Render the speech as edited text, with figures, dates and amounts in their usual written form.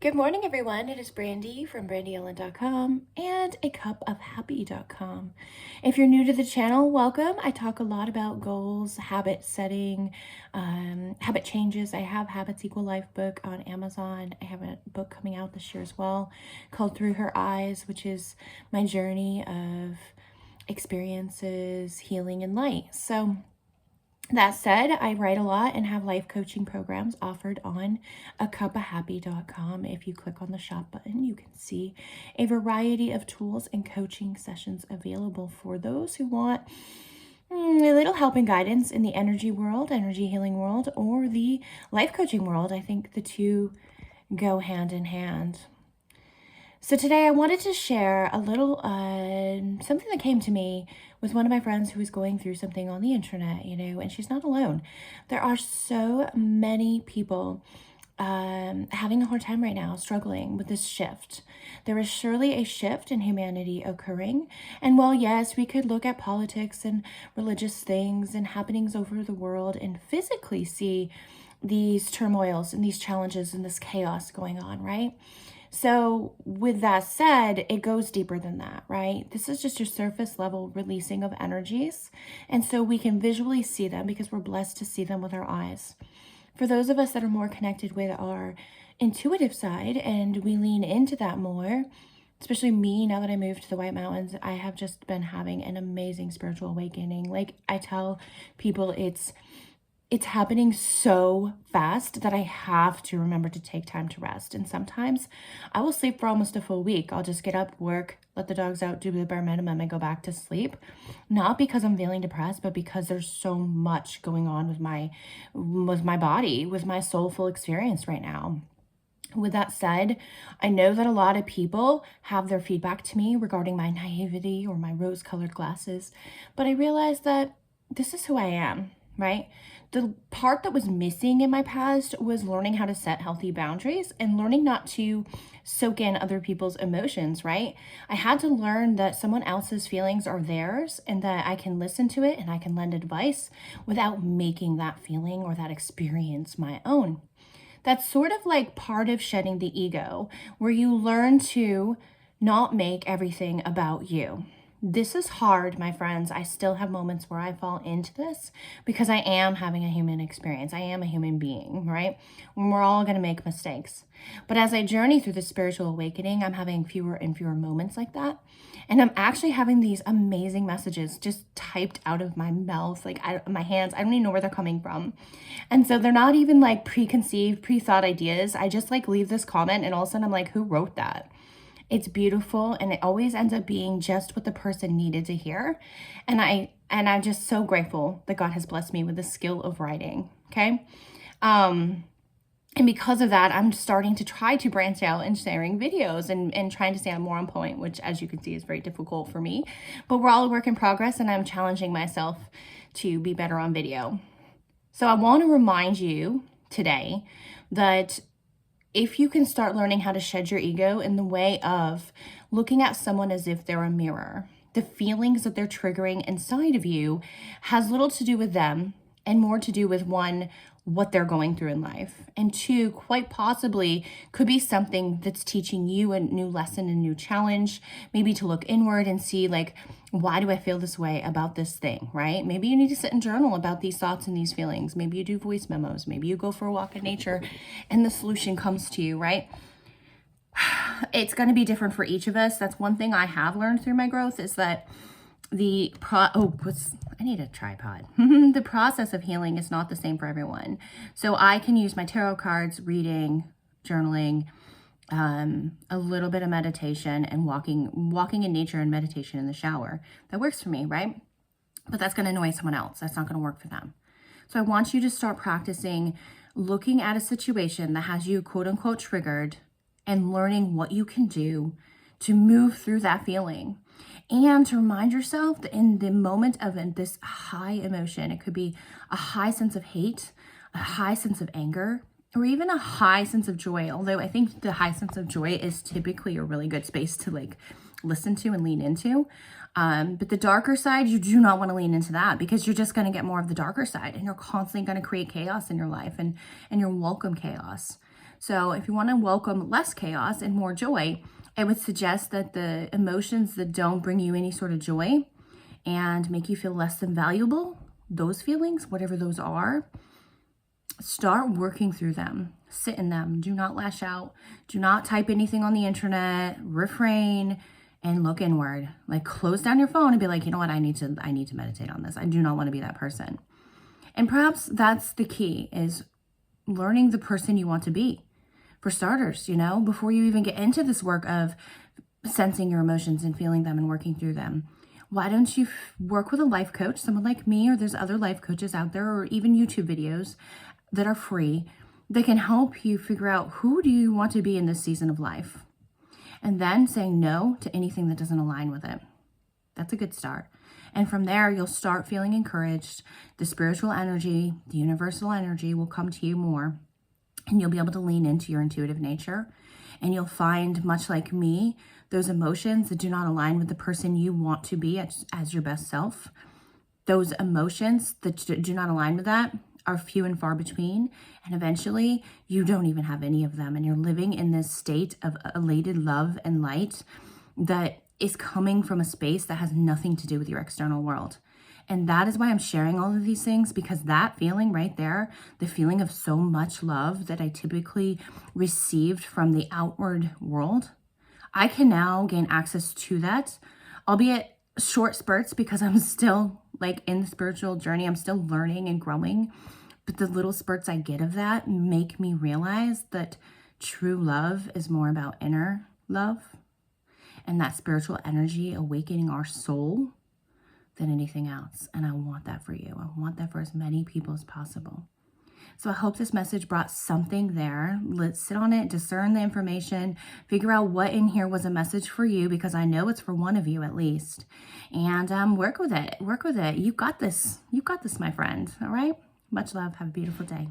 Good morning, everyone. It is Brandy from brandyellen.com and a cup of happy.com. If you're new to the channel, welcome. I talk a lot about goals, habit setting, habit changes. I have Habits Equal Life book on Amazon. I have a book coming out this year as well called Through Her Eyes, which is my journey of experiences, healing, and light. So that said, I write a lot and have life coaching programs offered on acupofhappy.com. If you click on the shop button, you can see a variety of tools and coaching sessions available for those who want a little help and guidance in the energy world, energy healing world, or the life coaching world. I think the two go hand in hand. So today I wanted to share a little something that came to me with one of my friends who was going through something on the internet, and she's not alone. There are so many people having a hard time right now, struggling with this shift. There is surely a shift in humanity occurring. And while, yes, we could look at politics and religious things and happenings over the world and physically see these turmoils and these challenges and this chaos going on, right? So with that said, it goes deeper than that, right? This is just your surface level releasing of energies. And so we can visually see them because we're blessed to see them with our eyes. For those of us that are more connected with our intuitive side and we lean into that more, especially me, now that I moved to the White Mountains, I have just been having an amazing spiritual awakening. Like I tell people, it's happening so fast that I have to remember to take time to rest. And sometimes I will sleep for almost a full week. I'll just get up, work, let the dogs out, do the bare minimum, and go back to sleep. Not because I'm feeling depressed, but because there's so much going on with my body, with my soulful experience right now. With that said, I know that a lot of people have their feedback to me regarding my naivety or my rose-colored glasses, but I realized that this is who I am, right? The part that was missing in my past was learning how to set healthy boundaries and learning not to soak in other people's emotions, right? I had to learn that someone else's feelings are theirs and that I can listen to it and I can lend advice without making that feeling or that experience my own. That's sort of like part of shedding the ego, where you learn to not make everything about you. This is hard, my friends. I still have moments where I fall into this because I am having a human experience. I am a human being, right? We're all going to make mistakes. But as I journey through the spiritual awakening, I'm having fewer and fewer moments like that. And I'm actually having these amazing messages just typed out of my mouth, like my hands. I don't even know where they're coming from. And so they're not even like preconceived, pre-thought ideas. I just like leave this comment and all of a sudden I'm like, who wrote that? It's beautiful and it always ends up being just what the person needed to hear. And I'm just so grateful that God has blessed me with the skill of writing. Okay. And because of that, I'm starting to try to branch out and sharing videos and trying to stay more on point, which as you can see is very difficult for me. But we're all a work in progress and I'm challenging myself to be better on video. So I want to remind you today that if you can start learning how to shed your ego in the way of looking at someone as if they're a mirror, the feelings that they're triggering inside of you has little to do with them and more to do with one, what they're going through in life, and two, quite possibly could be something that's teaching you a new lesson, a new challenge, maybe to look inward and see like, why do I feel this way about this thing, right? Maybe you need to sit and journal about these thoughts and these feelings. Maybe you do voice memos. Maybe you go for a walk in nature and the solution comes to you, right? It's going to be different for each of us. That's one thing I have learned through my growth is that I need a tripod. The process of healing is not the same for everyone. So I can use my tarot cards, reading, journaling, a little bit of meditation and walking in nature and meditation in the shower. That works for me, right? But that's going to annoy someone else. That's not going to work for them. So I want you to start practicing looking at a situation that has you quote unquote triggered and learning what you can do to move through that feeling. And to remind yourself that in the moment of this high emotion, it could be a high sense of hate, a high sense of anger, or even a high sense of joy. Although I think the high sense of joy is typically a really good space to like listen to and lean into. But the darker side, you do not want to lean into that because you're just going to get more of the darker side and you're constantly going to create chaos in your life and your welcome chaos. So if you want to welcome less chaos and more joy, I would suggest that the emotions that don't bring you any sort of joy and make you feel less than valuable, those feelings, whatever those are, start working through them. Sit in them. Do not lash out. Do not type anything on the internet. Refrain and look inward. Like, close down your phone and be like, you know what? I need to meditate on this. I do not want to be that person. And perhaps that's the key, is learning the person you want to be. For starters, before you even get into this work of sensing your emotions and feeling them and working through them, why don't you work with a life coach, someone like me, or there's other life coaches out there, or even YouTube videos that are free that can help you figure out who do you want to be in this season of life. And then saying no to anything that doesn't align with it. That's a good start. And from there, you'll start feeling encouraged. The spiritual energy, the universal energy will come to you more. And you'll be able to lean into your intuitive nature. And you'll find, much like me, those emotions that do not align with the person you want to be as your best self. Those emotions that do not align with that are few and far between. And eventually, you don't even have any of them. And you're living in this state of elated love and light that is coming from a space that has nothing to do with your external world. And that is why I'm sharing all of these things, because that feeling right there, the feeling of so much love that I typically received from the outward world, I can now gain access to that, albeit short spurts, because I'm still in the spiritual journey. I'm still learning and growing. But the little spurts I get of that make me realize that true love is more about inner love and that spiritual energy awakening our soul than anything else. And I want that for you. I want that for as many people as possible. So I hope this message brought something there. Let's sit on it, discern the information, figure out what in here was a message for you, because I know it's for one of you at least. And work with it. Work with it. You got this. You got this, my friend. All right? Much love. Have a beautiful day.